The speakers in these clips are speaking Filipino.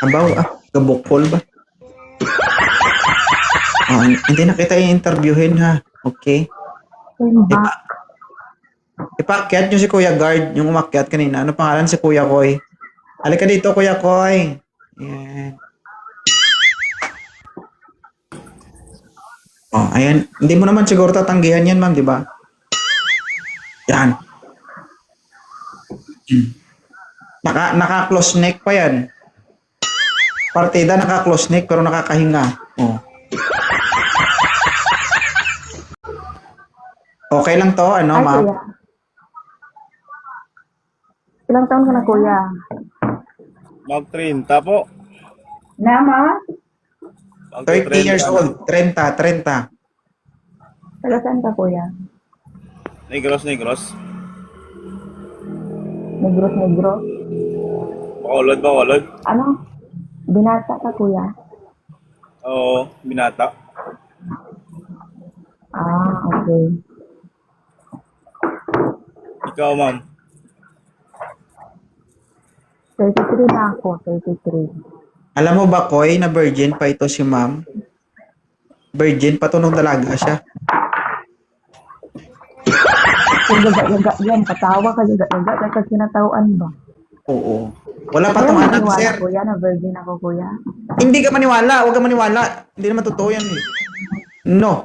Abaw, gabukol ba? Oh, hindi na kita i-interviewin ha. Okay? Timba. Ipakyat nyo si Kuya Guard, yung umakyat kanina. Ano pangalan si Kuya Koy? Halika dito, Kuya Koy. Ayan. Oh, ayan. Hindi mo naman siguro tatanggihan yan, ma'am, di ba? Yan. Naka-close neck pa yan. Partida naka-close neck pero nakakahinga. Oh. Okay lang to, ano, Ay, ma'am? kuya. Ilang taon ka na, kuya? Mag 30 po. Nama? Mag 30 years 30. old. 30. Taga saan ka, kuya? Negros. Negros. Bacolod. Ano? Binata ka, kuya? Oo, binata. Ah, okay. Ikaw, ma'am. 33 na ako, 33. Alam mo ba, Koy, na virgin pa ito si ma'am? Virgin pa to nung dalaga siya. Kung yaga-yaga yan, patawa ka yaga-yaga, kasi sinatawaan ba? Oo. Wala pa Kaya tong anak, maniwala, sir. kuya, na virgin ako, kuya. Hindi ka maniwala. Huwag ka maniwala. Hindi naman totoo yan. Eh. No.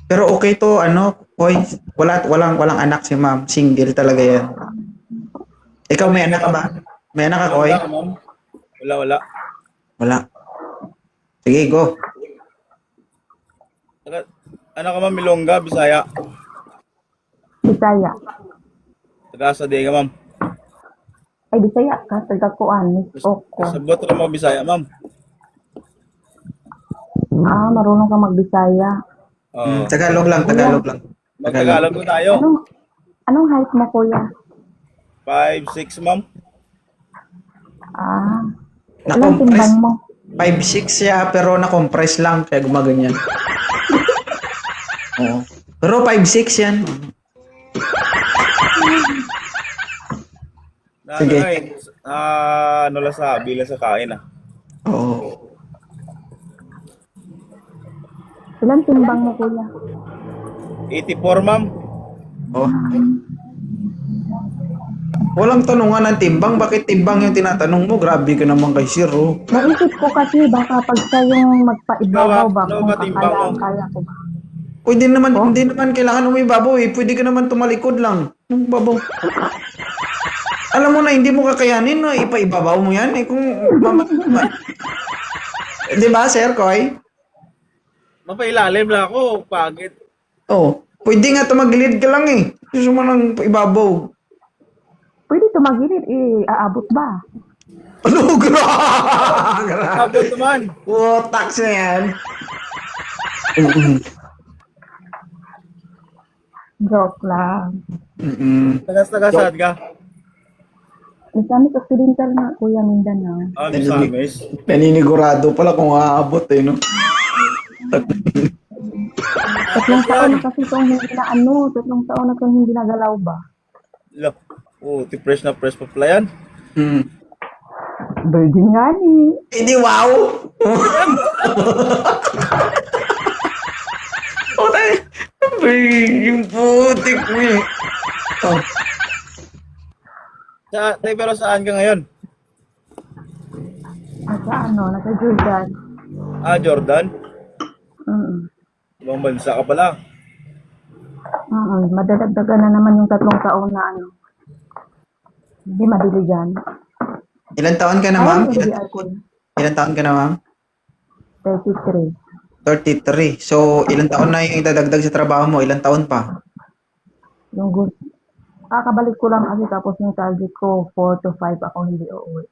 Pero okay to, ano, Koy. Walang anak si ma'am. Single talaga yan. Ikaw may anak ka ba? May anak ka, Koy? Wala, ma'am. Wala. Wala. Sige, go. Ano ka, ma'am? Milongga, Bisaya. Bisaya. Taga sa ka, ma'am. Ay, Bisaya ka, taga-kuan, Oko. Sabot ka mga Bisaya, ma'am. Ah, marunong ka mag-Bisaya. Oo. Tagalog lang. Mag-Tagalog na tayo. Anong height mo, kuya? 5'6", ma'am. Ah, ilang Na-compress. timbang mo? 5'6 siya, pero na-compress lang. Kaya gumaganyan. Oo. Pero 5'6 yan. Sige. Ano lang sa bilang sa kain, Oo. Ilang timbang mo, kuya? 84, ma'am. Oh. Walang tanungan ng timbang. Bakit timbang yung tinatanong mo? Grabe ka naman kay Sir, oh. Naisip ko kasi baka pag siya yung magpaibabaw ba, Ano kung ba timbang mo? kaya ko ba? Pwede naman, Oh? hindi naman kailangan umibabaw eh. Pwede ka naman tumalikod lang. Yung babaw. Alam mo na, hindi mo kakayanin, no? Ipaibabaw mo yan. Eh, kung... Di ba, Sir Koy? Mapailalim lang ako. Pagit. Oh. Pwede nga tumagilid ka lang eh. Gusto mo nang ibabaw. Pwede tumagilid, aabot ba? Ano? Grabe. Sabot naman. Tax na yan. Joke lang. Tagas saan ka? Misamis Occidental nga, kuya, Mindanao. Misamis. Naninigurado pala kung aabot eh, no? Tatlong taon na kasi itong hindi na tatlong taon na itong hindi nagalaw ba? Press na press pa pala yan. Virgin nga ni. Hindi, wow! Oh, tayo. Yung putik mo eh. Oh. Pero saan ka ngayon? Nasa Jordan. Jordan? Mm. Ibang bansa ka pala. Madadagdagan na naman yung tatlong taon na hindi madili dyan. Ilan taon ka na, ma'am? Ilan taon ka na, ma'am? 33. 33. So, ilan taon na yung idadagdag sa trabaho mo? Ilan taon pa? Yung good. Kakabalik ko lang kasi tapos yung target ko 4 to 5 ako hindi uuwi.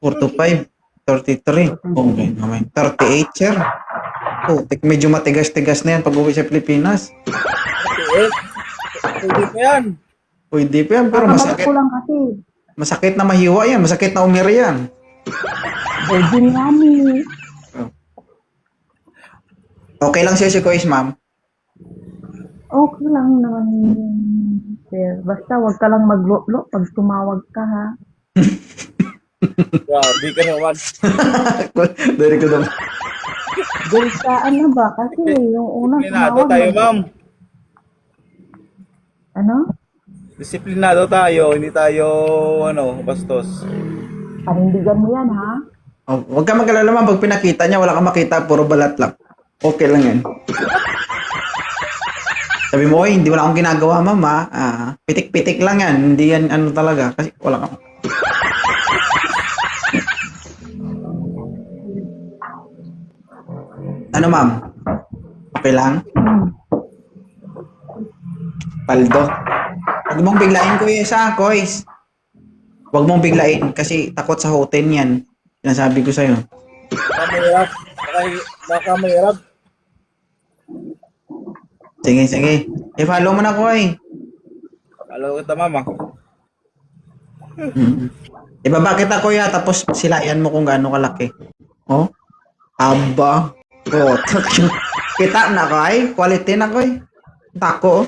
4 to 5. 33. Okay naman. 38, sir. Oh, medyo matigas-tigas na yan pag uwi sa Pilipinas. Pwede pa yan. Pwede pa yan, pero Kakabalik masakit. ko lang kasi. Masakit na mahiwa yan. Masakit na umiri yan. Virgin nga ni. Okay lang siya si Kois, ma'am. Okay lang naman, sir. Basta wag ka lang maglo-lo pag tumawag ka, ha? Grabe ka naman. Dari ko naman. Deliktaan na ba? Kasi yung unang Disiplinado tumawag, tayo, ma'am. ano? Disiplinado tayo, hindi tayo, bastos. Panindigan mo yan, ha? Oh, huwag ka mag-alala ma'am. Pag pinakita niya, wala kang makita. Puro balat lang. Okay lang yan. Sabi mo, "Oy, hindi wala akong ginagawa, ma'am, ha? Pitik-pitik lang yan. Hindi yan ano talaga. Kasi wala kang... Ano, ma'am? Okay lang? Paldo. Huwag mong biglain, kuya, Kois. Huwag mong biglain kasi takot sa hotel yan. Sinasabi ko sa'yo. Baka mahirap. Baka mahirap. Sige, sige. I-follow mo na, Koy. Alam kita, ma'am. Ibaba kita, kuya, tapos silayan mo kung gaano kalaki. Oh? Aba. Oh, kita na, Koy. Quality na, Koy. Tako, oh.